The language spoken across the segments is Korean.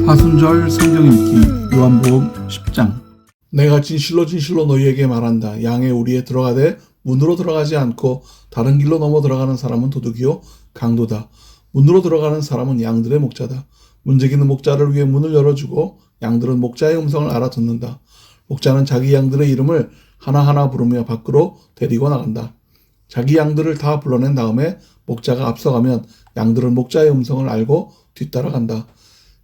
사순절 성경 읽기 요한복음 10장. 내가 진실로 진실로 너희에게 말한다. 양의 우리에 들어가되 문으로 들어가지 않고 다른 길로 넘어 들어가는 사람은 도둑이요 강도다. 문으로 들어가는 사람은 양들의 목자다. 문지기는 목자를 위해 문을 열어주고 양들은 목자의 음성을 알아듣는다. 목자는 자기 양들의 이름을 하나하나 부르며 밖으로 데리고 나간다. 자기 양들을 다 불러낸 다음에 목자가 앞서가면 양들은 목자의 음성을 알고 뒤따라간다.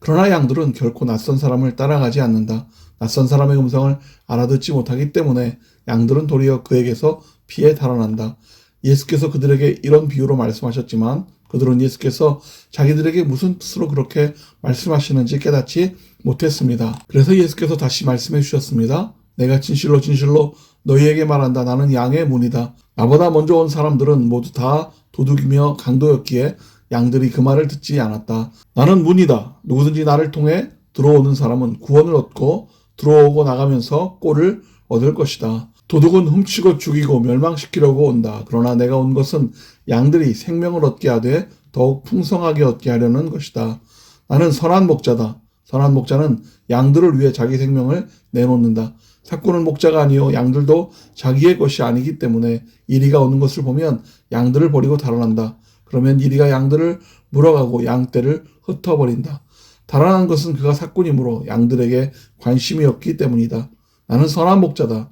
그러나 양들은 결코 낯선 사람을 따라가지 않는다. 낯선 사람의 음성을 알아듣지 못하기 때문에 양들은 도리어 그에게서 피해 달아난다. 예수께서 그들에게 이런 비유로 말씀하셨지만 그들은 예수께서 자기들에게 무슨 뜻으로 그렇게 말씀하시는지 깨닫지 못했습니다. 그래서 예수께서 다시 말씀해 주셨습니다. 내가 진실로 진실로 너희에게 말한다. 나는 양의 문이다. 나보다 먼저 온 사람들은 모두 다 도둑이며 강도였기에 양들이 그 말을 듣지 않았다. 나는 문이다. 누구든지 나를 통해 들어오는 사람은 구원을 얻고 들어오고 나가면서 꼴을 얻을 것이다. 도둑은 훔치고 죽이고 멸망시키려고 온다. 그러나 내가 온 것은 양들이 생명을 얻게 하되 더욱 풍성하게 얻게 하려는 것이다. 나는 선한 목자다. 선한 목자는 양들을 위해 자기 생명을 내놓는다. 삭구는 목자가 아니요 양들도 자기의 것이 아니기 때문에 이리가 오는 것을 보면 양들을 버리고 달아난다. 그러면 이리가 양들을 물어가고 양떼를 흩어버린다. 달아난 것은 그가 삭군이므로 양들에게 관심이 없기 때문이다. 나는 선한 목자다.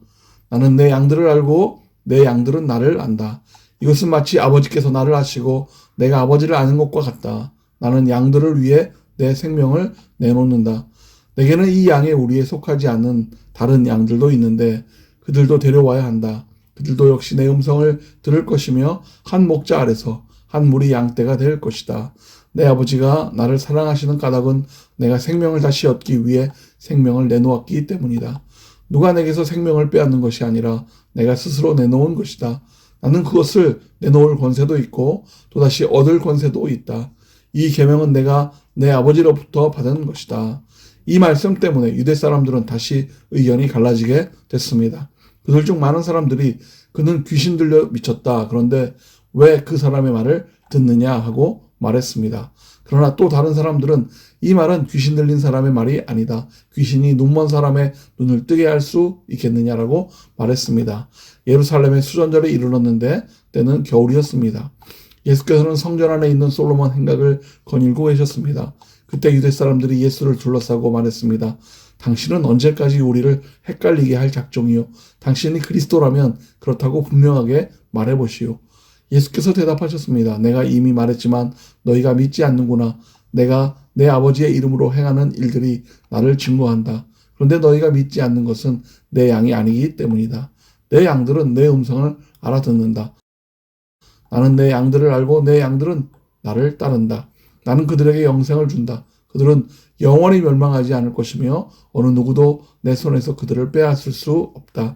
나는 내 양들을 알고 내 양들은 나를 안다. 이것은 마치 아버지께서 나를 아시고 내가 아버지를 아는 것과 같다. 나는 양들을 위해 내 생명을 내놓는다. 내게는 이 양의 우리에 속하지 않는 다른 양들도 있는데 그들도 데려와야 한다. 그들도 역시 내 음성을 들을 것이며 한 목자 아래서 한 무리 양떼가 될 것이다. 내 아버지가 나를 사랑하시는 까닭은 내가 생명을 다시 얻기 위해 생명을 내놓았기 때문이다. 누가 내게서 생명을 빼앗는 것이 아니라 내가 스스로 내놓은 것이다. 나는 그것을 내놓을 권세도 있고 또다시 얻을 권세도 있다. 이 계명은 내가 내 아버지로부터 받은 것이다. 이 말씀 때문에 유대 사람들은 다시 의견이 갈라지게 됐습니다. 그들 중 많은 사람들이 그는 귀신 들려 미쳤다. 그런데 왜 그 사람의 말을 듣느냐 하고 말했습니다. 그러나 또 다른 사람들은 이 말은 귀신 들린 사람의 말이 아니다. 귀신이 눈먼 사람의 눈을 뜨게 할 수 있겠느냐라고 말했습니다. 예루살렘의 수전절에 이르렀는데 때는 겨울이었습니다. 예수께서는 성전 안에 있는 솔로몬 행각을 거닐고 계셨습니다. 그때 유대 사람들이 예수를 둘러싸고 말했습니다. 당신은 언제까지 우리를 헷갈리게 할 작정이요? 당신이 그리스도라면 그렇다고 분명하게 말해보시오. 예수께서 대답하셨습니다. 내가 이미 말했지만 너희가 믿지 않는구나. 내가 내 아버지의 이름으로 행하는 일들이 나를 증거한다. 그런데 너희가 믿지 않는 것은 내 양이 아니기 때문이다. 내 양들은 내 음성을 알아듣는다. 나는 내 양들을 알고 내 양들은 나를 따른다. 나는 그들에게 영생을 준다. 그들은 영원히 멸망하지 않을 것이며 어느 누구도 내 손에서 그들을 빼앗을 수 없다.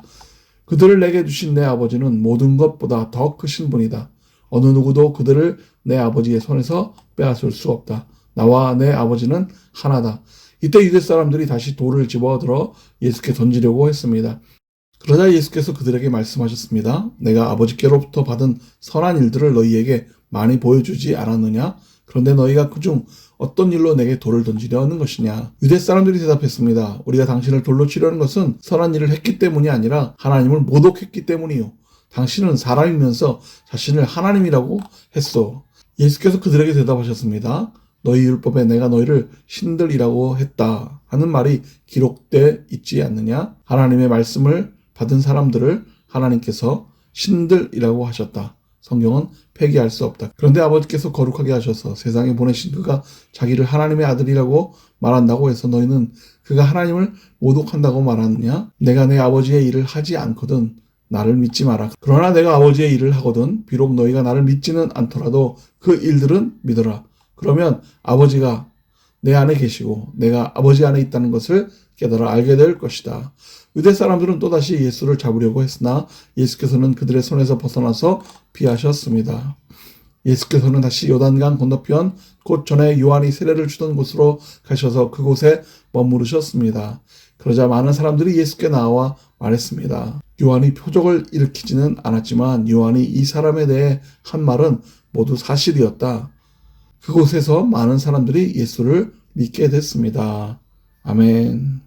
그들을 내게 주신 내 아버지는 모든 것보다 더 크신 분이다. 어느 누구도 그들을 내 아버지의 손에서 빼앗을 수 없다. 나와 내 아버지는 하나다. 이때 유대 사람들이 다시 돌을 집어들어 예수께 던지려고 했습니다. 그러자 예수께서 그들에게 말씀하셨습니다. 내가 아버지께로부터 받은 선한 일들을 너희에게 많이 보여주지 않았느냐? 그런데 너희가 그중 어떤 일로 내게 돌을 던지려 하는 것이냐? 유대 사람들이 대답했습니다. 우리가 당신을 돌로 치려는 것은 선한 일을 했기 때문이 아니라 하나님을 모독했기 때문이요. 당신은 사람이면서 자신을 하나님이라고 했소. 예수께서 그들에게 대답하셨습니다. 너희 율법에 내가 너희를 신들이라고 했다 하는 말이 기록돼 있지 않느냐? 하나님의 말씀을 받은 사람들을 하나님께서 신들이라고 하셨다. 성경은 폐기할 수 없다. 그런데 아버지께서 거룩하게 하셔서 세상에 보내신 그가 자기를 하나님의 아들이라고 말한다고 해서 너희는 그가 하나님을 모독한다고 말하느냐? 내가 내 아버지의 일을 하지 않거든 나를 믿지 마라. 그러나 내가 아버지의 일을 하거든 비록 너희가 나를 믿지는 않더라도 그 일들은 믿어라. 그러면 아버지가 내 안에 계시고 내가 아버지 안에 있다는 것을 깨달아 알게 될 것이다. 유대 사람들은 또다시 예수를 잡으려고 했으나 예수께서는 그들의 손에서 벗어나서 피하셨습니다. 예수께서는 다시 요단강 건너편 곧 전에 요한이 세례를 주던 곳으로 가셔서 그곳에 머무르셨습니다. 그러자 많은 사람들이 예수께 나와 말했습니다. 요한이 표적을 일으키지는 않았지만 요한이 이 사람에 대해 한 말은 모두 사실이었다. 그곳에서 많은 사람들이 예수를 믿게 됐습니다. 아멘.